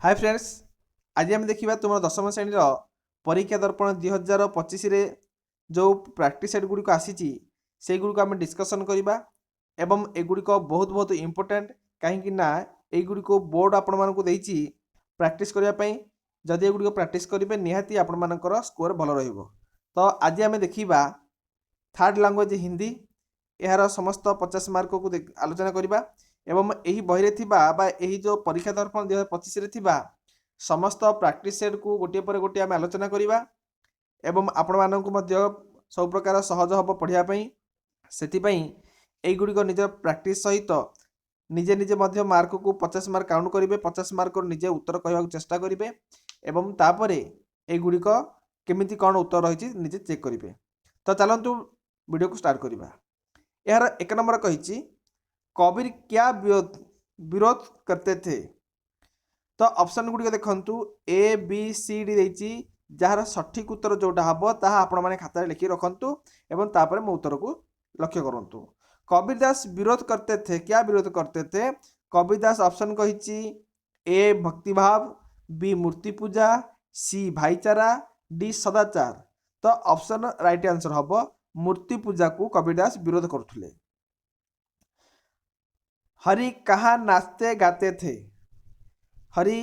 Hi friends, आज आम देखा तुम दशम श्रेणी परीक्षा दर्पण 2025 जो प्रैक्टिस सेट गुड़िक आसी से गुड़िक आम डिस्कसन करवा एवं एगुड़िक बहुत बहुत इम्पोर्टेंट कहीं युड़िक बोर्ड आपण प्रैक्टिस करने जदि एगुड़िक प्रैक्टिस करेंगे निहाती आपर स्कोर भल तो आज आम देखा थर्ड लैंग्वेज हिंदी यार समस्त 50 मार्क को आलोचना करवा एवं यही बही जो परीक्षा दर्पण 2025 समस्त प्रैक्टिस सेट को गोटे पर गोटे आम आलोचना करवा एवं आपण मानक सब प्रकार सहज हम पढ़ाई से गुड़िक निज प्रैक्टिस सहित निजे निजे मार्क को 50 मार्क काउंट करेंगे 50 मार्क निजे उत्तर कहवा चेष्टा करेंगे एवं तापर युड़िक केमी कौन उत्तर रही निजे चेक करेंगे। तो चलतु वीडियो को स्टार्ट करवा। यार एक नंबर कही कबीर क्या विरोध करते थे। तो ऑप्शन गुड़िक देखु ए बी सी डी देती जार सठिक उत्तर जोटा हम ताहा आपण मैंने खातार लिखि रखु एवं तापर मो उत्तर को लक्ष्य करूँ। कबीर दास विरोध करते थे, क्या विरोध करते थे? कबीर दास ऑप्शन कही ए भक्तिभाव, बी मूर्ति पूजा, सी भाईचारा, डी सदाचार। तो ऑप्शन राइट आंसर हम मूर्ति पूजा को कबीर दास विरोध करथुले। हरि कहाँ नाचते गाते थे? हरि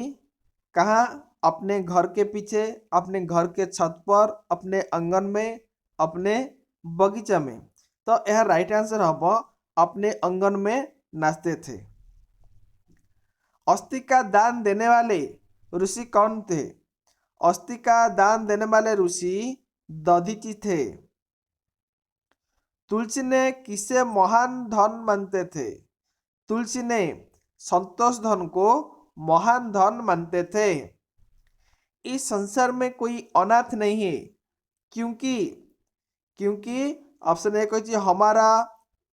कहाँ? अपने घर के पीछे, अपने घर के छत पर, अपने आंगन में, अपने बगीचा में। तो यह राइट आंसर हम अपने आंगन में नाचते थे। अस्थि का दान देने वाले ऋषि कौन थे? अस्थि का दान देने वाले ऋषि दधीची थे। तुलसी ने किसे महान धन मानते थे? तुलसी ने संतोष धन को महान धन मानते थे। इस संसार में कोई अनाथ नहीं है क्योंकि क्योंकि ऑप्शन ए कही हमारा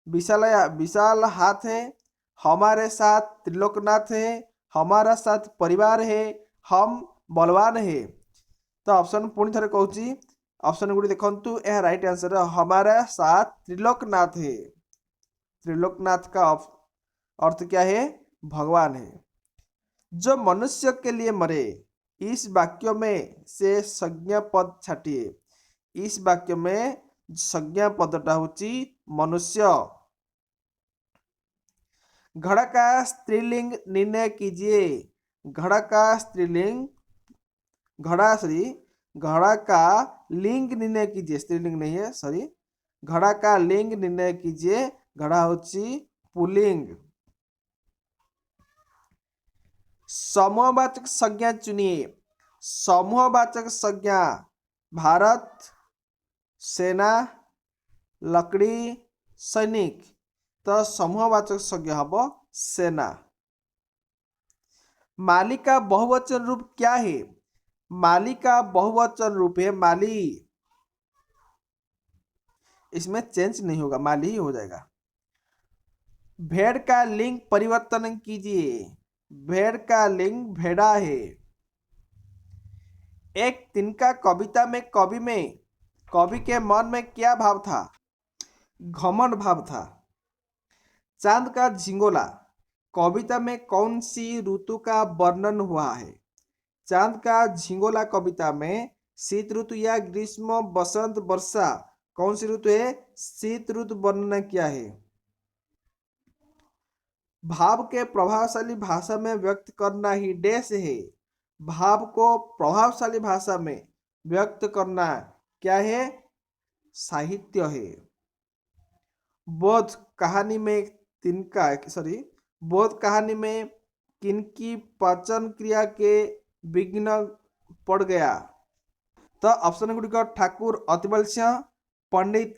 विशाल हाथ है, हमारे साथ त्रिलोकनाथ है, हमारा साथ परिवार है, हम बलवान है। तो ऑप्शन पुणी थे कहूँ ऑप्शन गुड़ी देखु यह राइट आंसर है हमारा साथ त्रिलोकनाथ है। त्रिलोकनाथ का अर्थ क्या है? भगवान है। जो मनुष्य के लिए मरे, इस वाक्य में से संज्ञा पद छाटिए। इस वाक्य में संज्ञा पदटा होची मनुष्य। घड़ा का स्त्रीलिंग निर्णय कीजिए। घड़ा का स्त्रीलिंग घड़ा का लिंग निर्णय कीजिए। स्त्रीलिंग नहीं है, सॉरी। घड़ा का लिंग निर्णय कीजिए। घड़ा होची पुल्लिंग। समूहवाचक संज्ञा चुनिए। समूहवाचक संज्ञा भारत, सेना, लकड़ी, सैनिक। तो समूहवाचक संज्ञा हम सेना। माली का बहुवचन रूप क्या है? माली का बहुवचन रूप है माली। इसमें चेंज नहीं होगा, माली ही हो जाएगा। भेड़ का लिंग परिवर्तन कीजिए। भेड़ का लिंग भेड़ा है। एक तिनका कविता में कवि के मन में क्या भाव था? घमंड भाव था। चांद का झिंगोला कविता में कौन सी ऋतु का वर्णन हुआ है? चांद का झिंगोला कविता में शीत ऋतु या ग्रीष्म, बसंत, वर्षा कौन सी ऋतु है? शीत ऋतु वर्णन किया है। भाव के प्रभावशाली भाषा में व्यक्त करना ही डैश है। भाव को प्रभावशाली भाषा में व्यक्त करना क्या है? साहित्य है। बोध कहानी में बोध कहानी में किनकी पाचन क्रिया के विघ्न पड़ गया? तो ऑप्शन गुड़िक ठाकुर अतिबल सिंह, पंडित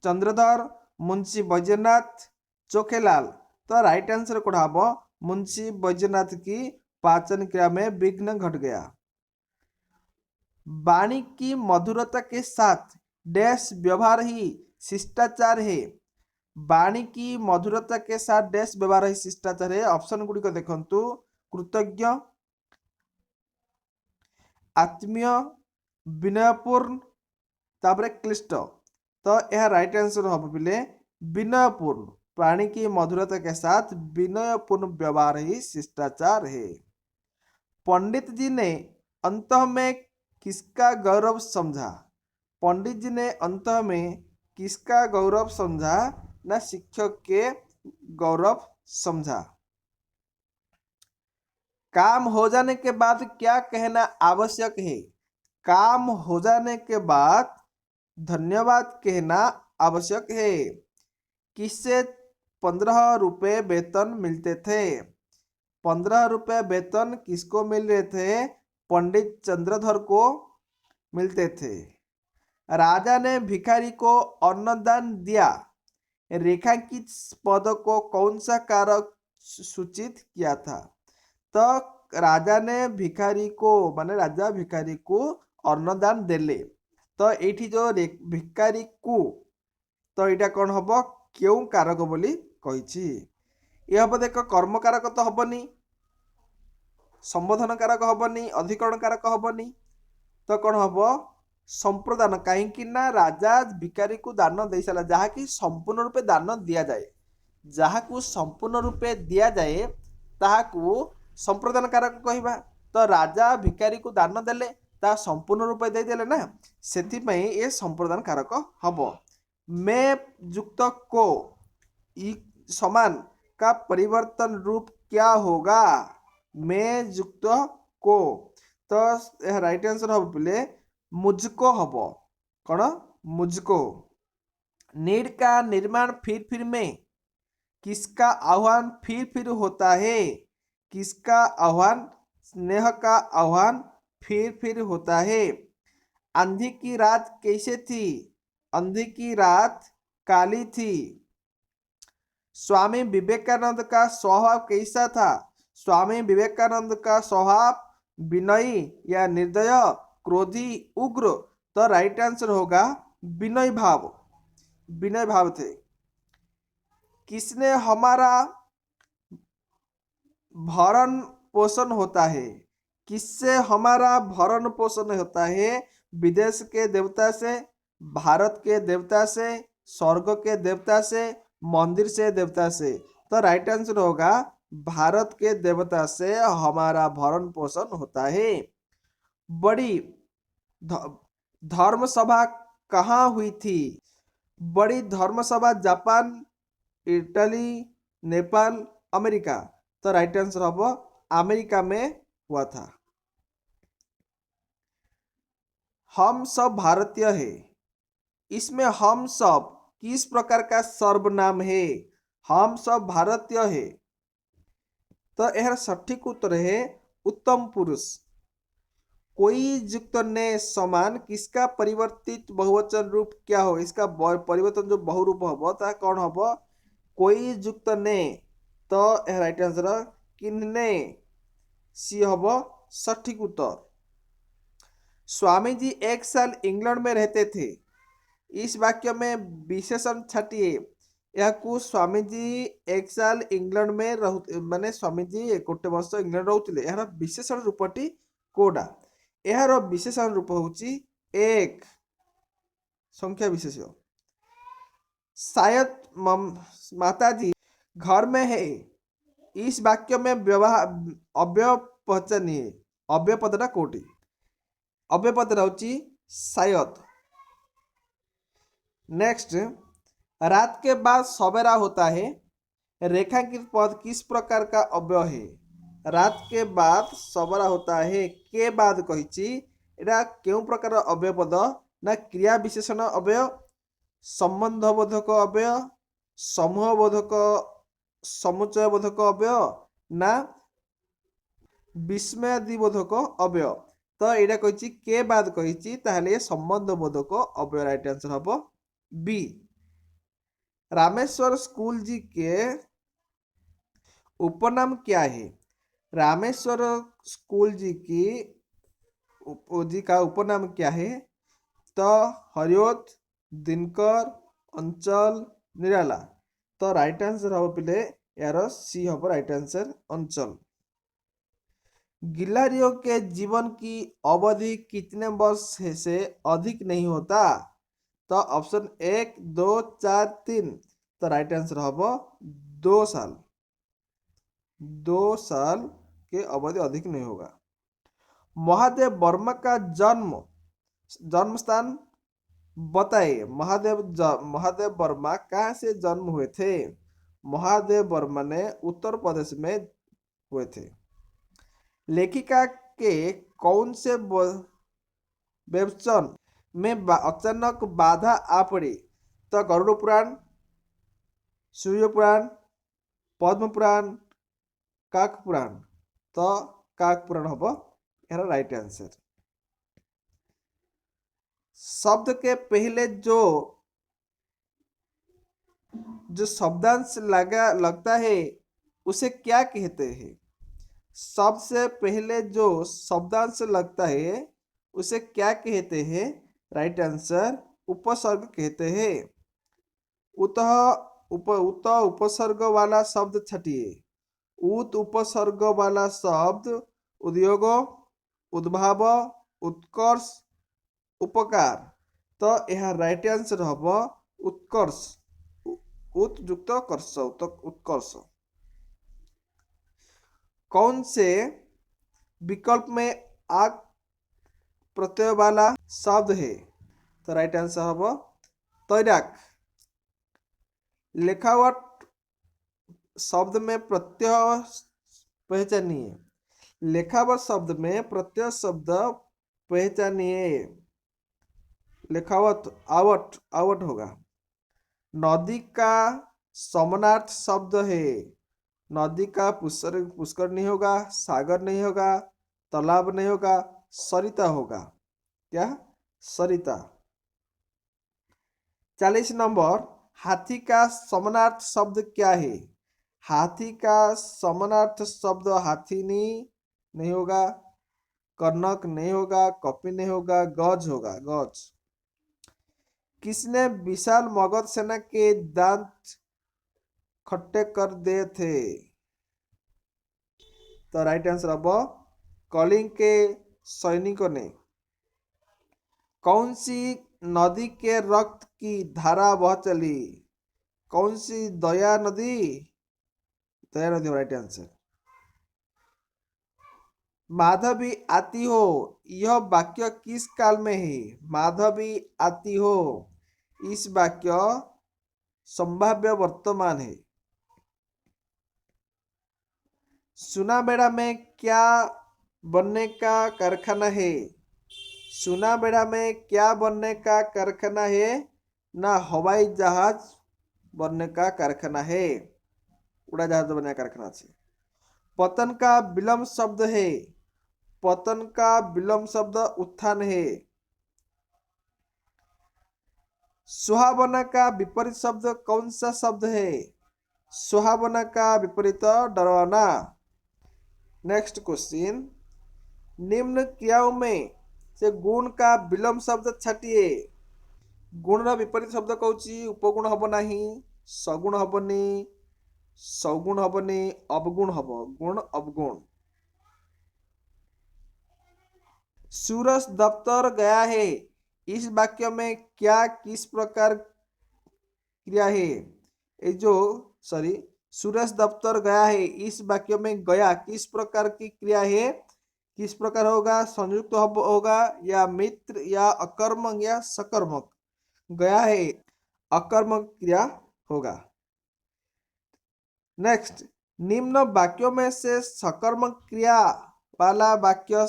चंद्रधर, मुंशी बैजनाथ, चोखेलाल। तो राइट आंसर कौन हम? मुंशी बैजनाथ की पाचन क्रिया में विघ्न घट गया। वाणी की मधुरता के साथ डैश व्यवहार ही शिष्टाचार है। वाणी की मधुरता के साथ डैश व्यवहार ही शिष्टाचार है। ऑप्शन गुड़िक देखंतु कृतज्ञ, आत्मीय, विनयपूर्ण, तापर क्लिष्ट। तो यह राइट आंसर हम बोले विनयपूर्ण। प्राणी की मधुरता के साथ विनयपूर्ण व्यवहार ही शिष्टाचार है। पंडित जी ने अंत में किसका गौरव समझा? पंडित जी ने अंत में किसका गौरव समझा? ना शिक्षक के गौरव समझा। काम हो जाने के बाद क्या कहना आवश्यक है? काम हो जाने के बाद धन्यवाद कहना आवश्यक है। किससे 15 रुपये वेतन मिलते थे? 15 रुपये वेतन किसको मिल रहे थे? पंडित चंद्रधर को मिलते थे। राजा ने भिखारी को अन्नदान दिया। रेखांकित पद को कौन सा कारक सूचित किया था? तो राजा ने भिखारी को माने राजा भिखारी को अन्नदान देले। तो एठी जो भिखारी को तो यहाँ कौन हम क्यों कारक बोली कही? ये हम देख कर्म कारक तो हबनी, संबोधन कारक हबनी, अधिकरण कारक हबनी, तो कौन हम संप्रदान। कहीं राजा भिखारी को दान दे सारा जहाँकि संपूर्ण रूपे दान दि जाए, जहाँ को संपूर्ण रूपे दि जाए ताहाकू संप्रदान कारक कहवा। तो राजा भिखारी को दान देले ता संपूर्ण रूपे दे देले ना, सेथिपई ये संप्रदान कारक हब। में युक्त को ई समान का परिवर्तन रूप क्या होगा? में युक्त को, तो राइट आंसर हम बोले मुझको हब। कौन? मुझको। नीड का निर्माण फिर में किसका आह्वान फिर होता है? किसका आह्वान? स्नेह का आह्वान फिर होता है। आंधी की रात कैसे थी? आंधी की रात काली थी। स्वामी विवेकानंद का स्वभाव कैसा था? स्वामी विवेकानंद का स्वभाव विनयी या निर्दय, क्रोधी, उग्र? तो राइट आंसर होगा विनय भाव। विनय भाव थे। किसने हमारा भरण पोषण होता है? किससे हमारा भरण पोषण होता है? विदेश के देवता से, भारत के देवता से, स्वर्ग के देवता से, मंदिर से देवता से? तो राइट आंसर होगा भारत के देवता से हमारा भरण पोषण होता है। बड़ी धर्म सभा कहाँ हुई थी? बड़ी धर्म सभा जापान, इटली, नेपाल, अमेरिका? तो राइट आंसर अब अमेरिका में हुआ था। हम सब भारतीय है, इसमें हम सब किस प्रकार का सर्वनाम है? हम सब भारतीय है, तो यह सठिक उत्तर है उत्तम पुरुष। कोई युक्त ने समान किसका परिवर्तित बहुवचन रूप क्या हो? इसका परिवर्तन जो बहुरूप हम ता कौन हम? कोई युक्त ने, तो यह राइट आंसर किन्ने, सी हम सठिक उत्तर। स्वामी जी 1 साल इंग्लैंड में रहते थे, इस वाक्य में विशेषण छाटिए। यह स्वामी जी 1 साल इंग्लैंड में माने स्वामी जी गोटे वर्ष इंग्लैंड रोते, यार विशेषण रूपटी कोडा? यार विशेषण रूप होची एक, संख्या विशेष। शायद माताजी घर में है, इस वाक्य में अव्यय पहचानिए। अव्यय पदटा कोटी? अव्यय पदटा होची शायद। नेक्स्ट, रात के बाद सवेरा होता है, रेखांकित पद किस प्रकार का अव्यय है? रात के बाद सवेरा होता है के बाद कही, एटा क्यों प्रकार अव्यय पद? ना क्रिया विशेषण अव्यय, संबंध बोधक अव्यय, समूह बोधक, समुच्चय बोधक अव्यय, ना विस्मयादि बोधक अव्यय? तो यहाँ कही के बाद कही, ताहले संबंध बोधक अव्यय राइट आंसर हम बी। रामेश्वर स्कूल जी के उपनाम क्या है? रामेश्वर स्कूल जी का उपनाम क्या है? तो हरिओत, दिनकर, अंचल, निराला? तो राइट आंसर हम पे यार सी हम राइट आंसर अंचल। गिल्हारियों के जीवन की अवधि कितने वर्ष से अधिक नहीं होता? तो ऑप्शन 1, 2, 4, 3? तो राइट आंसर हम 2 साल। 2 साल के अवधि अधिक नहीं होगा। महादेव वर्मा का जन्म स्थान बताइए। महादेव वर्मा कहाँ से जन्म हुए थे? महादेव वर्मा ने उत्तर प्रदेश में हुए थे। लेखिका के कौन से वेबचन में अचानक बाधा आ पड़ी? तो गरुड़ पुराण, सूर्य पुराण, पद्म पुराण, काक पुराण। तो काक पुराण हम यार राइट आंसर। शब्द के पहले जो शब्दांश लगता है उसे क्या कहते हैं? सबसे पहले जो शब्दांश लगता है उसे क्या कहते हैं? राइट आंसर उपसर्ग कहते हैं। उत उपसर्ग वाला शब्द छटिए। उत उपसर्ग वाला शब्द उद्योग, उद्भाव, उत्कर्ष, उपकार। तो यह राइट आंसर हम उत्कर्ष। उत युक्त कर्ष उत्कर्ष। कौन से विकल्प में आग प्रत्यय वाला शब्द है? तो राइट आंसर हम तैराक। लेखावट शब्द में प्रत्यय पहचानिए। लेखावट शब्द में प्रत्यय शब्द पहचानिए। लेखावट आवट होगा। नदी का समानार्थ शब्द है। नदी का पुष्कर नहीं होगा, सागर नहीं होगा, तालाब नहीं होगा, सरिता होगा। क्या? सरिता। 40 नंबर, हाथी का समानार्थ शब्द क्या है? हाथी का समानार्थ शब्द हाथीनी नहीं होगा, कर्णक नहीं होगा, कपि नहीं होगा, गज होगा। गज। किसने विशाल मगध सेना के दांत खट्टे कर दिए थे? तो राइट आंसर अब कलिंग के सैनिकों ने। कौन सी नदी के रक्त की धारा बह चली? कौन सी? दया नदी। दया नदी राइट आंसर। माधवी आती हो, यह वाक्य किस काल में है? माधवी आती हो, इस वाक्य संभाव्य वर्तमान है। सुनाबेड़ा में क्या बनने का कारखाना है? सुनाबेड़ा में क्या बनने का कारखाना है? ना हवाई जहाज बनने का कारखाना है, उड़ा जहाज बनने का कारखाना है। पतन का विलंब शब्द है। पतन का विलंब शब्द उत्थान है। सुहावना का विपरीत शब्द कौन सा शब्द है? सुहावना का विपरीत डरावना। नेक्स्ट क्वेश्चन, निम्न क्रियाओं में से गुण का विलंब शब्द छाटिए। गुण विपरीत शब्द कौची? उपगुण हब नहीं, सगुण हबनी, सगुण हबनी, अवगुण हब। गुण अवगुण। सूरज दफ्तर गया है, इस वाक्य में क्या किस प्रकार क्रिया है? सूरज दफ्तर गया है, इस वाक्य में गया किस प्रकार की क्रिया है? किस प्रकार होगा? संयुक्त होगा या मित्र या अकर्मक या सकर्मक? गया है अकर्मक क्रिया होगा। नेक्स्ट, निम्न वाक्यों में से सकर्मक क्रिया वाला वाक्य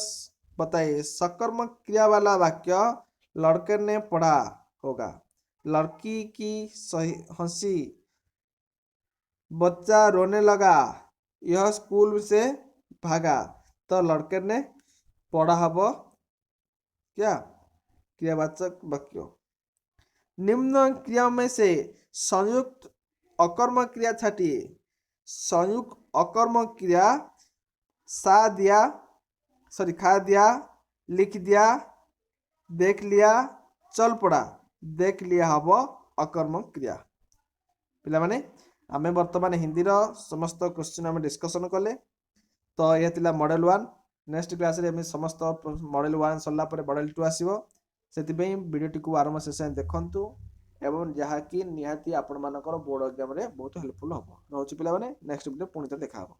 बताइए। सकर्मक क्रिया वाला वाक्य लड़के ने पढ़ा होगा। लड़की की हंसी, बच्चा रोने लगा, यह स्कूल से भागा। तो लड़के ने पढ़ा हब क्या? क्रियावाचक वाक्य। निम्न क्रिया में से संयुक्त अकर्मक क्रिया छाटिए। संयुक्त अकर्मक क्रिया खा दिया, लिख दिया, देख लिया, चल पड़ा। देख लिया हब अकर्मक क्रिया। पिला माने आमे वर्तमान हिंदी रो समस्त क्वेश्चन आमे डिस्कशन कले। तो यह थिला मॉडल 1। नेक्स्ट क्लास रे आमे समस्त मॉडल 1 सरला परे मॉडल 2 आसीबो। सेति भिडियोटी को आरंभ शेष देखंतु एवं जहाँकि निहाती आपण मानकर बोर्ड एग्जाम रे बहुत हेल्पफुल हम। रहउछि पिला माने नेक्स्ट वीडियो पुणी देखा हबो।